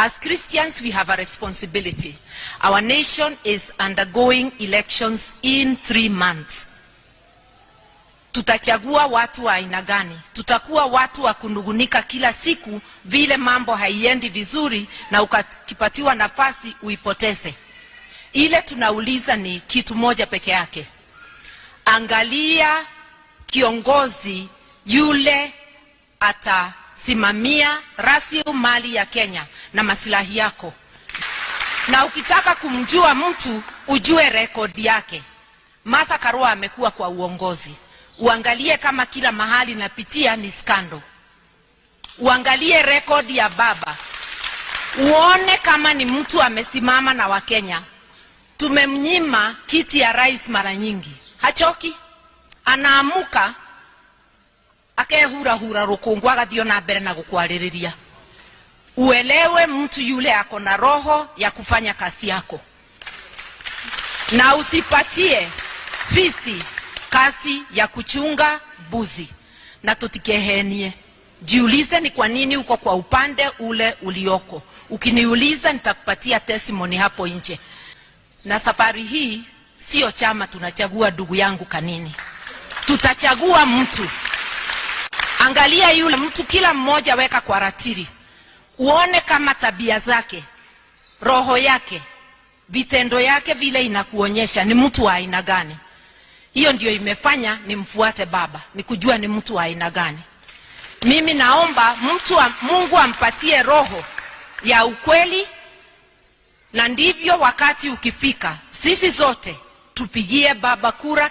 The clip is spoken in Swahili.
As Christians, we have a responsibility. Our nation is undergoing elections in 3 months. Tutachagua watu wa aina gani? Tutakuwa watu wa kunugunika kila siku vile mambo haiendi vizuri na ukipatiwa nafasi uipoteze. Ile tunauliza ni kitu moja peke yake. Angalia kiongozi yule atasimamia rasilimali ya Kenya na maslahi yako. Na ukitaka kumjua mtu, ujue rekodi yake. Martha Karua amekuwa kwa uongozi. Uangalie kama kila mahali napitia ni skando. Uangalie rekodi ya baba. Uone kama ni mtu amesimama na Wakenya. Tumemnyima kiti ya rais mara nyingi. Hachoki. Anaamuka akehura rukungu agathio na mbere na gukwaririria. Uelewe mtu yule ako na roho ya kufanya kazi yako. Na usipatie fisi kazi ya kuchunga buzi. Na tutikehenie. Jiulize ni kwa nini uko kwa upande ule ulioko. Ukiniuliza nitakupatia testimony hapo nje. Na safari hii sio chama tunachagua, ndugu yangu Kanini. Tutachagua mtu. Angalia yule mtu, kila mmoja weka kwa ratiri. Uone kama tabia zake, roho yake, vitendo yake vile inakuonyesha ni mtu wa aina gani. Hiyo ndio imefanya nimfuate baba, ni kujua ni mtu wa aina gani. Mimi naomba Mungu ampatie roho ya ukweli, na ndivyo wakati ukifika sisi zote tupigie baba kura.